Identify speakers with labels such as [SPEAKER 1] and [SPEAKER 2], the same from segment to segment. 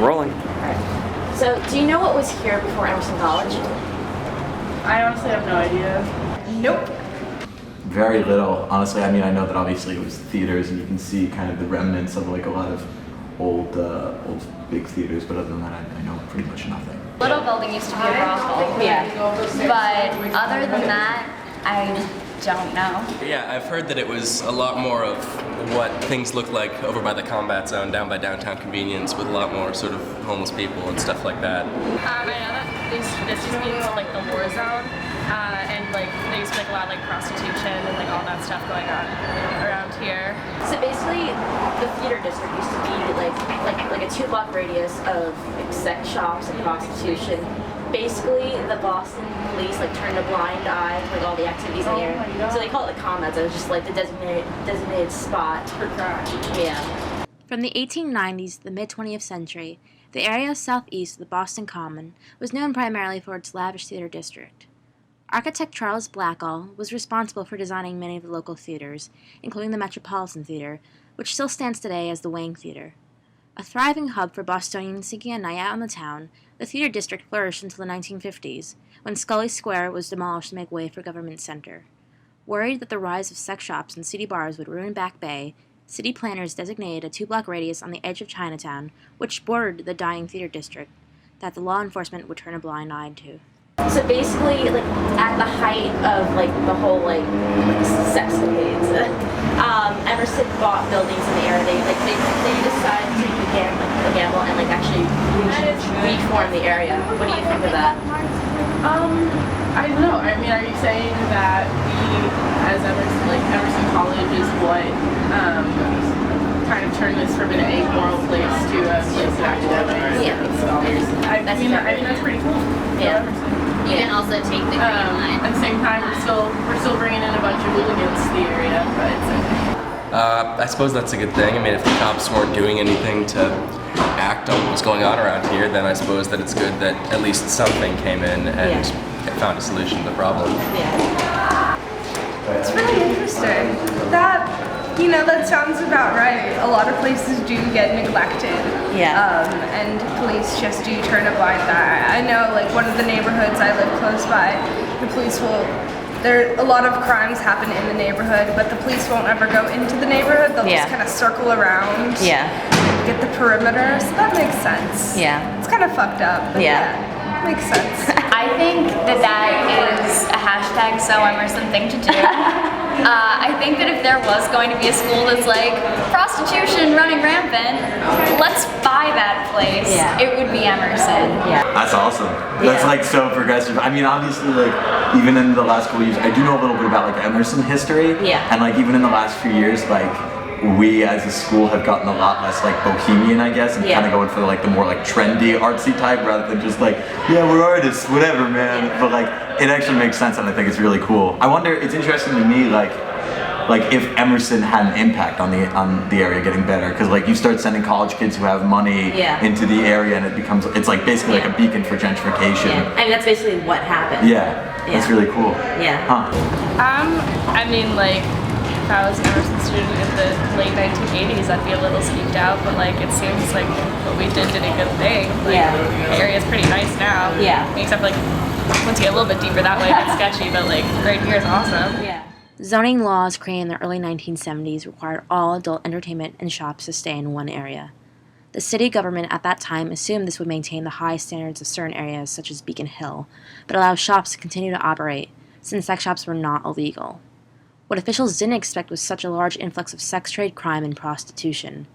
[SPEAKER 1] Rolling.
[SPEAKER 2] Alright. So, do you know what was here before Emerson College?
[SPEAKER 3] I honestly have no idea. Nope.
[SPEAKER 4] Very little, honestly. I mean, I know that obviously it was theaters, and you can see kind of the remnants of like a lot of old big theaters. But other than that, I know pretty much nothing.
[SPEAKER 5] Little building used to be a brothel.
[SPEAKER 2] Yeah.
[SPEAKER 5] But other than that, I don't know.
[SPEAKER 1] Yeah, I've heard that it was a lot more of what things look like over by the combat zone, down by downtown convenience, with a lot more sort of homeless people and stuff like that.
[SPEAKER 3] I know that this used to be called like the war zone, and like there used to be like a lot of like prostitution and like all that stuff going on around here.
[SPEAKER 2] So basically, the theater district used to be like a 2-block radius of like, sex shops and prostitution. Basically, the Boston police like turned a blind eye to like all the activities in the area. So they call it the combat zone. It's just like the designated spot for crime. Yeah.
[SPEAKER 6] From the 1890s to the mid-20th century, the area southeast of the Boston Common was known primarily for its lavish theater district. Architect Charles Blackall was responsible for designing many of the local theaters, including the Metropolitan Theater, which still stands today as the Wang Theater. A thriving hub for Bostonians seeking a night out in the town, the theater district flourished until the 1950s, when Scully Square was demolished to make way for Government Center. Worried that the rise of sex shops and seedy bars would ruin Back Bay, city planners designated a 2-block radius on the edge of Chinatown, which bordered the dying theater district, that the law enforcement would turn a blind eye to.
[SPEAKER 2] So basically, like at the height of like the whole like sexcapades, Emerson bought buildings in the area. They decided to take the gamble and like actually reform the area. What do you think of that?
[SPEAKER 3] I don't know. I mean, are you saying that as Emerson College is what kind of turned this from an amoral place to a place of academics and scholars? I mean, that's pretty cool.
[SPEAKER 2] Yeah.
[SPEAKER 5] You can also take the green line.
[SPEAKER 3] At the same time, we're still bringing in a bunch of hooligans to the area, but it's okay.
[SPEAKER 1] I suppose that's a good thing. I mean, if the cops weren't doing anything to act on what's going on around here, then I suppose that it's good that at least something came in and found a solution to the problem.
[SPEAKER 2] Yeah.
[SPEAKER 7] It's really interesting. That sounds about right. A lot of places do get neglected.
[SPEAKER 2] Yeah.
[SPEAKER 7] And police just do turn a blind eye. I know, like, one of the neighborhoods I live close by, a lot of crimes happen in the neighborhood, but the police won't ever go into the neighborhood. They'll just kind of circle around.
[SPEAKER 2] Yeah.
[SPEAKER 7] Get the perimeter, so that makes sense.
[SPEAKER 2] Yeah.
[SPEAKER 7] It's kind of fucked up, but
[SPEAKER 2] Yeah.
[SPEAKER 7] makes sense.
[SPEAKER 5] I think that is a hashtag so Emerson thing to do. I think that if there was going to be a school that's like prostitution running rampant, let's buy that place.
[SPEAKER 2] Yeah.
[SPEAKER 5] It would be Emerson.
[SPEAKER 2] Yeah.
[SPEAKER 4] That's awesome. That's like so progressive. I mean, obviously, like even in the last couple of years, I do know a little bit about like Emerson history.
[SPEAKER 2] Yeah.
[SPEAKER 4] And like even in the last few years, like we as a school have gotten a lot less like bohemian, I guess, and kind of going for like the more like trendy artsy type rather than just like, yeah, we're artists, whatever, man. But like it actually makes sense, and I think it's really cool. I wonder, it's interesting to me like if Emerson had an impact on the area getting better, because like you start sending college kids who have money into the area, and it's like basically like a beacon for gentrification.
[SPEAKER 2] Yeah. I mean, that's basically what happened.
[SPEAKER 4] Yeah. That's really cool.
[SPEAKER 2] Yeah.
[SPEAKER 4] Huh.
[SPEAKER 3] I mean, like, if I was an Emerson student in the late 1980s, I'd be a little skeeved out, but like, it seems like what we did a good thing. Like, the area's pretty nice now.
[SPEAKER 2] Yeah.
[SPEAKER 3] Except like, once you get a little bit deeper that way, it gets sketchy, but like, right here is awesome.
[SPEAKER 2] Yeah.
[SPEAKER 6] Zoning laws created in the early 1970s required all adult entertainment and shops to stay in one area. The city government at that time assumed this would maintain the high standards of certain areas such as Beacon Hill, but allow shops to continue to operate, since sex shops were not illegal. What officials didn't expect was such a large influx of sex trade, crime, and prostitution.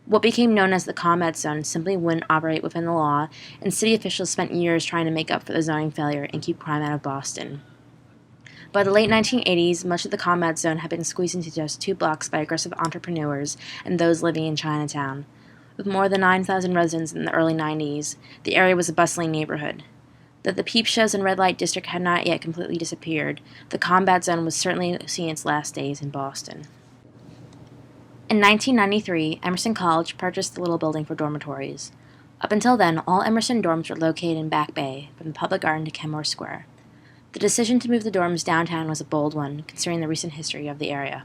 [SPEAKER 6] What became known as the Combat Zone simply wouldn't operate within the law, and city officials spent years trying to make up for the zoning failure and keep crime out of Boston. By the late 1980s, much of the Combat Zone had been squeezed into just 2 blocks by aggressive entrepreneurs and those living in Chinatown. With more than 9,000 residents in the early 90s, the area was a bustling neighborhood. Though the peep shows and red light district had not yet completely disappeared, the Combat Zone was certainly seeing its last days in Boston. In 1993, Emerson College purchased the little building for dormitories. Up until then, all Emerson dorms were located in Back Bay, from the Public Garden to Kenmore Square. The decision to move the dorms downtown was a bold one, considering the recent history of the area.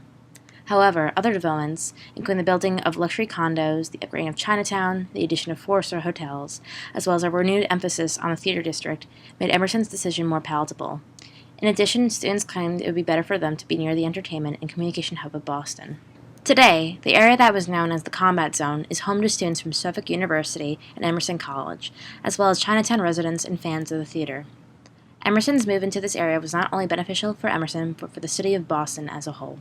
[SPEAKER 6] However, other developments, including the building of luxury condos, the upgrading of Chinatown, the addition of four-star hotels, as well as a renewed emphasis on the theater district, made Emerson's decision more palatable. In addition, students claimed it would be better for them to be near the entertainment and communication hub of Boston. Today, the area that was known as the Combat Zone is home to students from Suffolk University and Emerson College, as well as Chinatown residents and fans of the theater. Emerson's move into this area was not only beneficial for Emerson, but for the city of Boston as a whole.